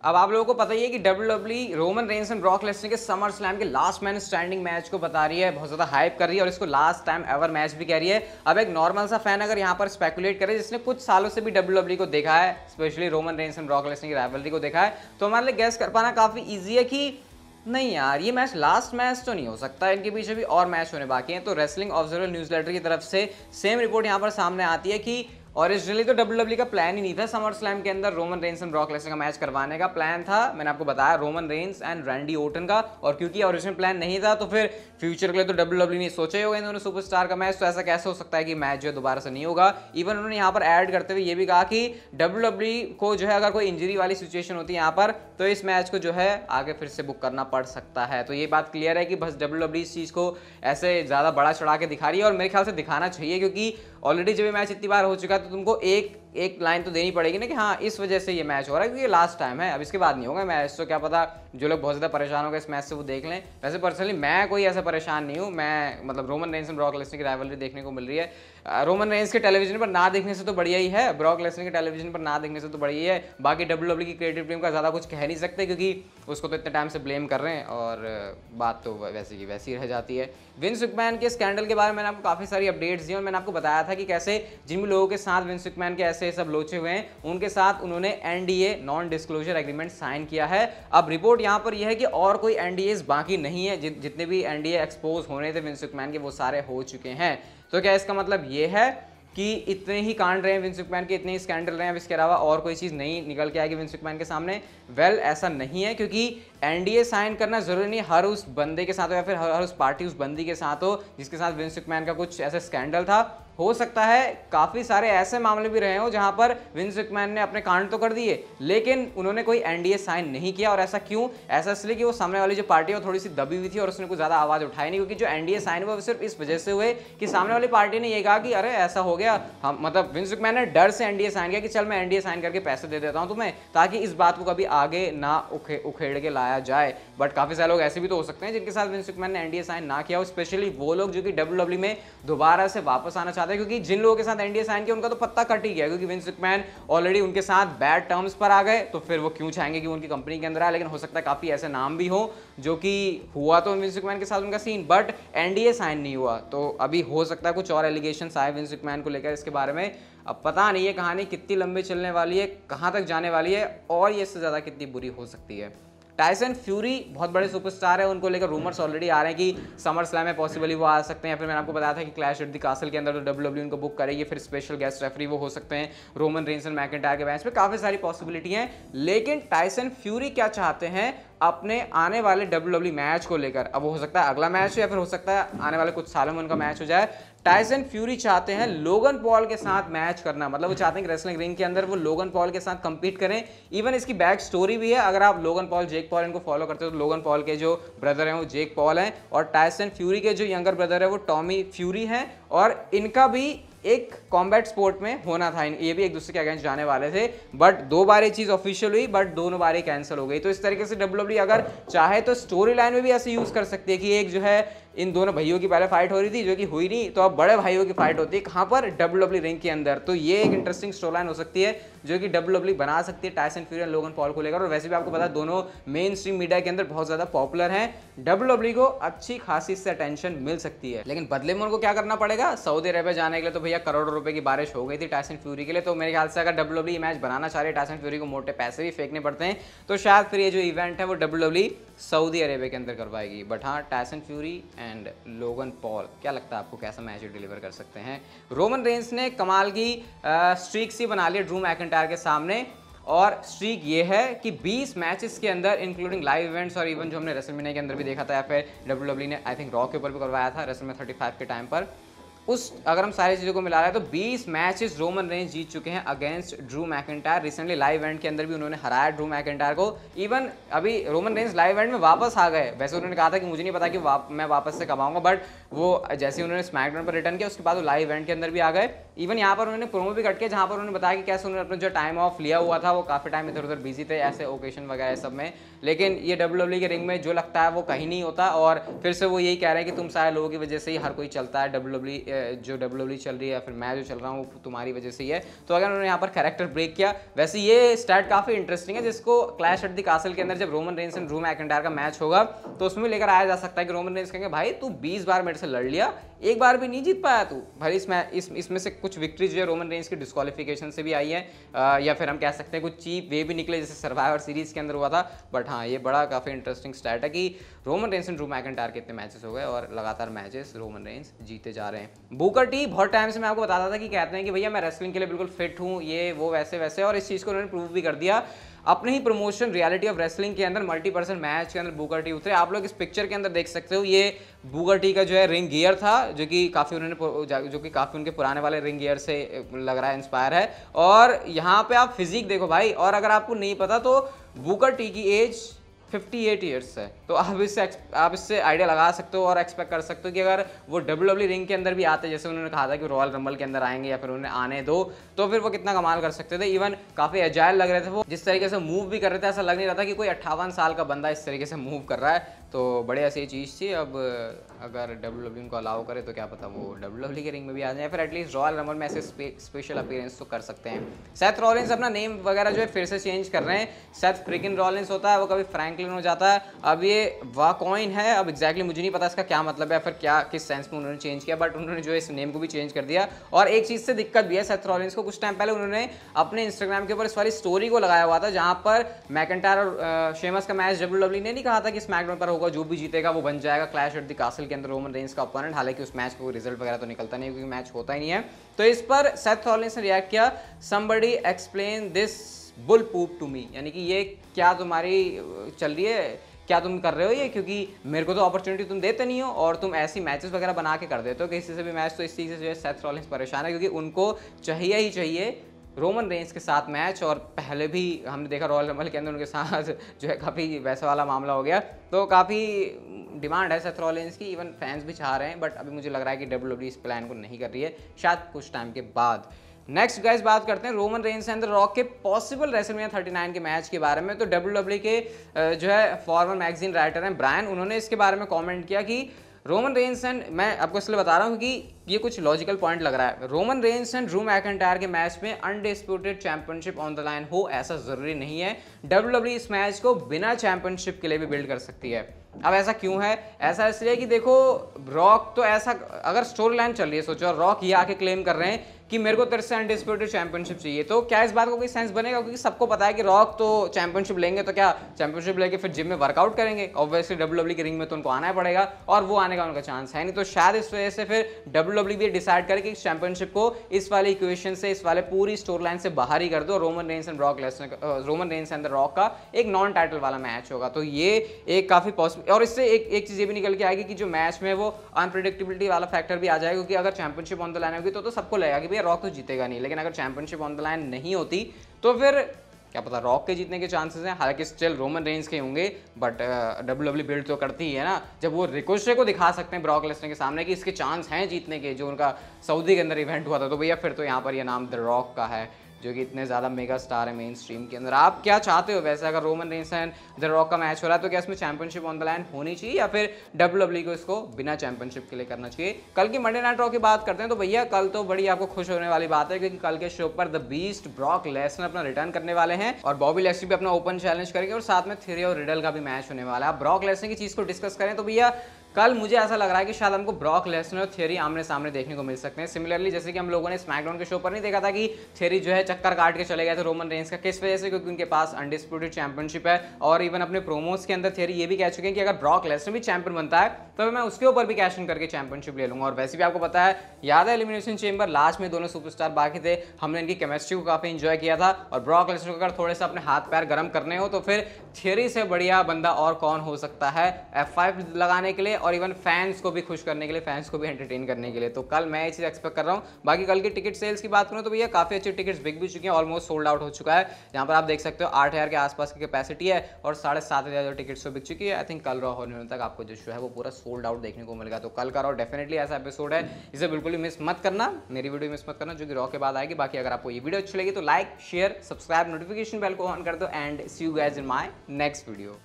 अब आप लोगों को पता ही है कि WWE Roman Reigns and Brock Lesnar के समर स्लैम के लास्ट मैन स्टैंडिंग मैच को बता रही है, बहुत ज्यादा हाइप कर रही है और इसको लास्ट टाइम एवर मैच भी कह रही है। अब एक नॉर्मल सा फैन अगर यहाँ पर स्पेकुलेट करे जिसने कुछ सालों से भी WWE को देखा है, specially Roman Reigns and Brock Lesnar की राइवलरी को देखा है, तो हमारे लिए गेस कर पाना काफी ईजी है कि नहीं यार ये मैच लास्ट मैच तो नहीं हो सकता, इनके पीछे भी और मैच होने बाकी हैं। तो रेसलिंग ऑब्जर्वर न्यूज़लेटर की तरफ से सेम रिपोर्ट यहाँ पर सामने आती है कि ओरिजिनली तो WWE का प्लान ही नहीं था समर स्लैम के अंदर Roman Reigns and Brock Lesnar का मैच करवाने का। प्लान था, मैंने आपको बताया, Roman Reigns and Randy Orton का, और क्योंकि ओरिजिनल प्लान नहीं था तो फिर फ्यूचर के लिए तो WWE ने सोचा ही होगा इन दोनों सुपरस्टार का मैच, तो ऐसा कैसे हो सकता है कि मैच जो है दोबारा से नहीं होगा। इवन उन्होंने यहाँ पर ऐड करते हुए ये भी कहा कि WWE को जो है अगर कोई इंजरी वाली सिचुएशन होती है यहाँ पर तो इस मैच को जो है आगे फिर से बुक करना पड़ सकता है। तो ये बात क्लियर है कि बस WWE इस चीज़ को ऐसे ज़्यादा बड़ा चढ़ा के दिखा रही है, और मेरे ख्याल से दिखाना चाहिए, क्योंकि ऑलरेडी जब ये मैच इतनी बार हो चुका है तो तुमको एक लाइन तो देनी पड़ेगी ना कि हाँ इस वजह से ये मैच हो रहा है, क्योंकि ये लास्ट टाइम है, अब इसके बाद नहीं होगा मैच। तो क्या पता जो लोग बहुत ज़्यादा परेशान हो गए इस मैच से वो देख लें। वैसे पर्सनली मैं कोई ऐसा परेशान नहीं हूँ, मैं मतलब Roman Reigns and Brock Lesnar की राइवलरी देखने को मिल रही है। रोमन रेंस के टेलीविजन पर ना देखने से तो बढ़िया ही है, ब्रॉक लेसनर के टेलीविजन पर ना देखने से तो बढ़िया ही है। बाकी WWE की क्रिएटिव टीम का ज़्यादा कुछ कह नहीं सकते, क्योंकि उसको तो इतने टाइम से ब्लेम कर रहे हैं और बात तो वैसी की वैसी रह जाती है। विंस मैकमैन के स्कैंडल के बारे में मैंने आपको काफ़ी सारी अपडेट्स दी और मैंने आपको बताया था कि कैसे जिन भी लोगों के साथ विंस मैकमैन के ऐसे सब लोचे हुए हैं उनके साथ उन्होंने NDA non disclosure agreement sign किया है। अब रिपोर्ट यहाँ पर यह है कि और कोई NDAs बाकी नहीं है, जितने भी NDA एक्सपोज होने थे विंस मैकमैन के वो सारे हो चुके हैं। तो क्या इसका मतलब ये है कि इतने ही कांड रहे हैं विंस मैकमैन के, इतने ही स्कैंडल रहे हैं, इसके अलावा और कोई चीज़ नहीं निकल के आएगी विंस मैकमैन के सामने? वेल ऐसा नहीं है, क्योंकि NDA साइन करना जरूरी नहीं हर उस बंदे के साथ हो या फिर हर उस पार्टी उस बंदी के साथ हो जिसके साथ विंस मैकमैन का कुछ ऐसा स्कैंडल था। हो सकता है काफ़ी सारे ऐसे मामले भी रहे हो जहां पर विंस मैकमैन ने अपने कांड तो कर दिए लेकिन उन्होंने कोई NDA साइन नहीं किया। और ऐसा क्यों? ऐसा इसलिए कि वो सामने वाली जो पार्टी है वो थोड़ी सी दबी हुई थी और उसने कुछ ज़्यादा आवाज़ उठाई नहीं, क्योंकि जो NDA साइन हुआ वो सिर्फ इस वजह से हुए कि सामने वाली पार्टी ने ये कहा कि अरे ऐसा हो गया, हम मतलब विंस मैकमैन ने डर से NDA साइन किया कि चल मैं NDA साइन करके पैसे दे देता हूँ तुम्हें, ताकि इस बात को कभी आगे ना उखेड़ के लाया जाए। बट काफ़ी सारे लोग ऐसे भी तो हो सकते हैं जिनके साथ विंस मैकमैन ने NDA साइन ना किया हो, स्पेशली वो लोग जो कि WWE में दोबारा से वापस आना चाहते हैं, क्योंकि जिन लोगों के साथ NDA साइन किया उनका तो पत्ता कट ही गया, क्योंकि विंस मैकमैन ऑलरेडी उनके साथ बैड टर्म्स पर आ गए, तो फिर वो क्यों चाहेंगे कि उनकी कंपनी के अंदर आए। लेकिन हो सकता है काफ़ी ऐसे नाम भी हो जो कि हुआ तो विंस मैकमैन के साथ उनका सीन बट NDA साइन नहीं हुआ। तो अभी हो सकता है कुछ और एलिगेशंस आए विंस मैकमैन को लेकर इसके बारे में। अब पता नहीं ये कहानी कितनी लंबी चलने वाली है, कहाँ तक जाने वाली है और ये इससे ज़्यादा कितनी बुरी हो सकती है। टाइसन फ्यूरी बहुत बड़े सुपरस्टार है, उनको लेकर रूमर्स ऑलरेडी आ रहे हैं कि समर स्लैम में पॉसिबली वो आ सकते हैं, या फिर मैंने आपको बताया था कि क्लैश एट द कासल के अंदर तो WWE उनको बुक करेगी, फिर स्पेशल गेस्ट रेफरी वो हो सकते हैं रोमन रेंस एंड मैकइंटायर के मैच में। काफ़ी सारी पॉसिबिलिटी हैं, लेकिन टाइसन फ्यूरी क्या चाहते हैं अपने आने वाले WWE मैच को लेकर? अब वो हो सकता है अगला मैच हो या फिर हो सकता है आने वाले कुछ सालों में उनका मैच हो जाए। टाइसन फ्यूरी चाहते हैं लोगन पॉल के साथ मैच करना, मतलब वो चाहते हैं कि रेसलिंग रिंग के अंदर वो लोगन पॉल के साथ कंपीट करें। इवन इसकी बैक स्टोरी भी है, अगर आप लोगन पॉल जेक पॉल इनको फॉलो करते हो तो लोगन पॉल के जो ब्रदर हैं वो जेक पॉल हैं और टाइसन फ्यूरी के जो यंगर ब्रदर है वो टॉमी फ्यूरी हैं, और इनका भी एक कॉम्बैट स्पोर्ट में होना था, ये भी एक दूसरे के अगेंस्ट जाने वाले थे, बट 2 बार ये चीज़ ऑफिशियल हुई बट दोनों बार ही कैंसिल हो गई। तो इस तरीके से WWE अगर चाहे तो स्टोरी लाइन में भी ऐसे यूज़ कर सकती है कि एक जो है इन दोनों भाइयों की पहले फाइट हो रही थी जो कि हुई नहीं, तो अब बड़े भाइयों की फाइट होती है कहाँ पर? WWE रिंग के अंदर। तो ये एक इंटरेस्टिंग स्टोरी लाइन हो सकती है जो कि WWE बना सकती है टाइसन फ्यूरी और लोगन पॉल को लेकर। और वैसे भी आपको पता है दोनों मेन स्ट्रीम मीडिया के अंदर बहुत ज़्यादा पॉपुलर हैं, WWE को अच्छी खासी इससे अटेंशन मिल सकती है। लेकिन बदले में उनको क्या करना पड़ेगा? सऊदी अरेबिया जाने के लिए तो भैया करोड़ों रुपए की बारिश हो गई थी टाइसन फ्यूरी के लिए, तो मेरे ख्याल से अगर WWE मैच बनाना चाह रही है टाइसन फ्यूरी को मोटे पैसे भी फेंकने पड़ते हैं, तो शायद फिर ये जो इवेंट है वो WWE सऊदी अरेबिया के अंदर करवाएगी। बट हाँ, Tyson fury and Logan Paul, क्या लगता है आपको कैसा मैच डिलीवर कर सकते हैं? रोमन रेंस ने कमाल की स्ट्रीक सी बना ली ड्रू मैकइंटायर के सामने, और स्ट्रीक ये है कि 20 मैचेस के अंदर इंक्लूडिंग लाइव इवेंट्स और इवन जो हमने रेसलमेनिया के अंदर भी देखा था या फिर WWE ने आई थिंक रॉ के ऊपर भी करवाया था रेसलमेनिया 35 के टाइम पर, उस अगर हम सारी चीज़ों को मिला रहे हैं तो 20 मैचेस रोमन रेंस जीत चुके हैं against Drew McIntyre. Recently live event के अंदर भी उन्होंने हराया ड्रू मैकइंटायर को। इवन अभी रोमन रेंस लाइव इवेंट में वापस आ गए, वैसे उन्होंने कहा था कि मुझे नहीं पता कि मैं वापस से कब आऊँगा, बट वो जैसे उन्होंने स्मैकडाउन पर रिटर्न किया उसके बाद वो लाइव इवेंट के अंदर भी आ गए। इवन यहाँ पर उन्होंने प्रोमो भी कट किया जहाँ पर उन्होंने बताया कि कैसे उन्होंने अपना जो टाइम ऑफ लिया हुआ था वो काफ़ी टाइम इधर उधर बिजी थे ऐसे ओकेशन वगैरह सब में, लेकिन ये WWE के रिंग में जो लगता है वो कहीं नहीं होता। और फिर से वो यही कह रहे हैं कि तुम सारे लोगों की वजह से ही हर कोई चलता है, WWE जो WWE चल रही है, फिर मैं जो चल रहा हूँ वो तुम्हारी वजह से ही है। तो अगर उन्होंने यहाँ पर कैरेक्टर ब्रेक किया। वैसे ये स्टैट काफ़ी इंटरेस्टिंग है, जिसको क्लैश एट द कासल के अंदर जब Roman Reigns and Drew McIntyre का मैच होगा तो उसमें भी लेकर आया जा सकता है कि रोमन रेंस कहेंगे भाई तू 20 बार मेरे से लड़ लिया, एक बार भी नहीं जीत पाया तू भाई। इसमें से कुछ विक्ट्री जो है रोमन रेंस की डिस्क्वालिफिकेशन से भी आई है, या फिर हम कह सकते हैं कुछ चीप वे भी निकले जैसे सर्वाइवर सीरीज के अंदर हुआ था। बट हाँ, ये बड़ा काफ़ी इंटरेस्टिंग स्टैट है कि Roman Reigns and Drew McIntyre के इतने मैचेस हो गए और लगातार मैचेस रोमन रेंस जीते जा रहे हैं। बूकर टी बहुत टाइम से मैं आपको बताता था कि कहते हैं कि भैया मैं रेसलिंग के लिए बिल्कुल फिट हूँ, ये वो वैसे वैसे, और इस चीज़ को उन्होंने प्रूव भी कर दिया। अपने ही प्रमोशन रियलिटी ऑफ रेसलिंग के अंदर मल्टी पर्सन मैच के अंदर बूकर टी उतरे। आप लोग इस पिक्चर के अंदर देख सकते हो, ये बूकर टी का जो है रिंग गियर था, जो कि काफ़ी उनके पुराने वाले रिंग गियर से लग रहा है इंस्पायर है। और यहाँ पे आप फिजिक देखो भाई, और अगर आपको नहीं पता तो बूकर टी की एज 58 ईयर्स है। तो आप इससे आइडिया लगा सकते हो और एक्सपेक्ट कर सकते हो कि अगर वो WWE रिंग के अंदर भी आते, जैसे उन्होंने कहा था कि रॉयल रंबल के अंदर आएंगे या फिर उन्हें आने दो, तो फिर वो कितना कमाल कर सकते थे। इवन काफ़ी एजाइल लग रहे थे वो, जिस तरीके से मूव भी कर रहे थे, ऐसा लग नहीं रहा था कि कोई 58 साल का बंदा इस तरीके से मूव कर रहा है। तो बड़े ऐसी चीज़ थी। अब अगर WWE उनको अलाउ करे तो क्या पता वो WWE के रिंग में भी आ जाए, फिर एटलीस्ट रॉयल रंबल में ऐसे स्पेशल अपीयरेंस तो कर सकते हैं। सेथ रॉलिंस अपना नेम वगैरह जो है फिर से चेंज कर रहे हैं। सेथ फ्रिकिन रॉलिंस होता है, वो कभी फ्रैंकलिन हो जाता है, अब ये वाकॉइन है। अब एग्जैक्टली मुझे नहीं पता इसका क्या मतलब है, फिर क्या किस सेंस में उन्होंने चेंज किया, बट उन्होंने जो इस नेम को भी चेंज कर दिया। और एक चीज़ से दिक्कत भी है सेथ रॉलिंस को, कुछ टाइम पहले उन्होंने अपने इंस्टाग्राम के ऊपर इस वाली स्टोरी को लगाया हुआ था जहाँ पर मैकिंटायर और शेमस का मैच WWE ने नहीं कहा था कि स्मैकडाउन पर होगा, जो भी जीतेगा वो बन जाएगा क्लैश एट द कासल के अंदर रोमन रेंस का ओपोनेंट। हालांकि उस मैच का कोई रिजल्ट वगैरह तो निकलता नहीं क्योंकि मैच होता ही नहीं है। तो इस पर सेथ रॉलिंस ने रिएक्ट किया, somebody explain this bull poop to me, यानी कि ये क्या तुम्हारी चल रही है, क्या तुम कर रहे हो ये, क्योंकि मेरे को तो अपॉर्चुनिटी तुम देते नहीं हो और तुम ऐसी मैचेस वगैरह बना के कर देते हो किसी से भी मैच। तो इस चीज़ से जो है सेथ रॉलिंस परेशान है, क्योंकि उनको चाहिए ही चाहिए रोमन रेंस के साथ मैच। और पहले भी हमने देखा रॉयल रंबल के अंदर उनके साथ जो है काफ़ी वैसा वाला मामला हो गया। तो काफ़ी डिमांड है सेथ रॉलिंस की, इवन फैंस भी चाह रहे हैं, बट अभी मुझे लग रहा है कि WWE इस प्लान को नहीं कर रही है, शायद कुछ टाइम के बाद। नेक्स्ट गाइस बात करते हैं Roman Reigns and the rock के पॉसिबल रेसलमेनिया 39 के मैच के बारे में। तो WWE के जो है फॉर्मर मैगजीन राइटर हैं ब्रायन, उन्होंने इसके बारे में कमेंट किया कि रोमन रेंस एंड, मैं आपको इसलिए बता रहा हूँ कि ये कुछ लॉजिकल पॉइंट लग रहा है, Roman Reigns and Drew McIntyre के मैच में undisputed championship on the line हो ऐसा जरूरी नहीं है। WWE इस मैच को बिना चैंपियनशिप के लिए भी बिल्ड कर सकती है। अब ऐसा क्यों है? ऐसा इसलिए कि देखो रॉक तो ऐसा, अगर स्टोरी लाइन चल रही है, सोचो रॉक ये आके क्लेम कर रहे हैं कि मेरे को तेरे से अनडिस्प्यूटेड चैंपियनशिप चाहिए, तो क्या इस बात को कोई सेंस बनेगा? क्योंकि सबको पता है कि रॉक तो चैंपियनशिप लेंगे तो क्या चैंपियनशिप लेके फिर जिम में वर्कआउट करेंगे, ऑब्वियसली WWE की रिंग में तो उनको आना ही पड़ेगा और वो आने का उनका चांस है नहीं। तो शायद इस वजह से फिर WWE भी डिसाइड करे कि चैंपियनशिप को इस वाले इक्वेशन से, इस वाले पूरी स्टोरी लाइन से बाहर ही कर दो। Roman Reigns and the rock का एक नॉन टाइटल वाला मैच होगा, तो ये एक काफी पॉसिबल, और इससे एक चीज ये भी निकल के आएगी कि जो मैच में वो अनप्रेडिक्टेबिलिटी वाला फैक्टर भी आ जाएगा, क्योंकि अगर चैंपियनशिप ऑन द लाइन होगी तो सबको लगेगा कि भैया रॉक तो जीतेगा नहीं, लेकिन अगर चैंपियनशिप ऑन द लाइन नहीं होती तो फिर क्या पता रॉक के जीतने के चांसेस हैं। हालांकि स्टिल रोमन रेंस के होंगे, बट WWE बिल्ड तो करती ही है ना। जब वो रिकोशे को दिखा सकते हैं ब्रॉक लेसनर के सामने कि इसके चांस हैं जीतने के, जो उनका सऊदी के अंदर इवेंट हुआ था, तो भैया फिर तो यहाँ पर ये नाम द रॉक का है, जो कि इतने ज़्यादा मेगा स्टार है मेन स्ट्रीम के अंदर। आप क्या चाहते हो वैसे, अगर Roman Reigns and the rock का मैच हो रहा है तो क्या इसमें चैंपियनशिप ऑन द लाइन होनी चाहिए या फिर WWE को इसको बिना चैंपियनशिप के लिए करना चाहिए? कल की मंडे नाइट रॉ की बात करते हैं, तो भैया कल तो बड़ी आपको खुश होने वाली बात है, क्योंकि कल के शो पर द बीस्ट ब्रॉक लेसनर अपना रिटर्न करने वाले हैं और बॉबी लैक्सली भी अपना ओपन चैलेंज करेंगे और साथ में थियरी और रिडल का भी मैच होने वाला है। आप ब्रॉक लेसनर की चीज़ को डिस्कस करें तो भैया कल मुझे ऐसा लग रहा है कि शायद हमको ब्रॉक लेसनर और थियरी आमने सामने देखने को मिल सकते हैं। सिमिलरली जैसे कि हम लोगों ने स्मैकडाउन के शो पर नहीं देखा था कि थियरी जो है चक्कर काट के चले गए थे रोमन रेंस का, किस वजह से? क्योंकि उनके पास अनडिस्प्यूटेड चैंपियनशिप है। और इवन अपने प्रोमोस के अंदर थियरी ये भी कह चुके हैं कि अगर ब्रॉक लेसनर भी चैंपियन बनता है तो मैं उसके ऊपर भी कैश इन करके चैंपियनशिप ले लूंगा। और वैसे भी आपको पता है, याद है एलिमिनेशन चेंबर लास्ट में दोनों सुपरस्टार बाकी थे, हमने इनकी केमिस्ट्री को काफी इंजॉय किया था। और ब्रॉक लेसनर को अगर थोड़े से अपने हाथ पैर गर्म करने हो तो फिर थियरी से बढ़िया बंदा और कौन हो सकता है F5 लगाने के लिए और इवन फैंस को भी खुश करने के लिए, फैंस को भी एंटरटेन करने के लिए। तो कल मैं ये चीज़ एक्सपेक्ट कर रहा हूँ। बाकी कल की टिकट सेल्स की बात करूँ तो भैया काफ़ी अच्छी टिकट्स बिक भी चुकी हैं, ऑलमोस्ट सोल्ड आउट हो चुका है। यहाँ पर आप देख सकते हो 8000 के आसपास की कैपेसिटी है और 7500 जो टिकट्स तो बिक चुकी है। आई थिंक कल रॉ होने तक आपको जो शो है वो पूरा सोल्ड आउट देखने को मिलेगा। तो कल का रॉ डेफिनेटली ऐसा एपिसोड है, इसे बिल्कुल भी मिस मत करना, मेरी वीडियो मिस मत करना जो कि रॉ के बाद आएगी। बाकी अगर आपको ये वीडियो अच्छी लगी तो like, share, subscribe, notification bell को ऑन कर दो and see you guys in my next video.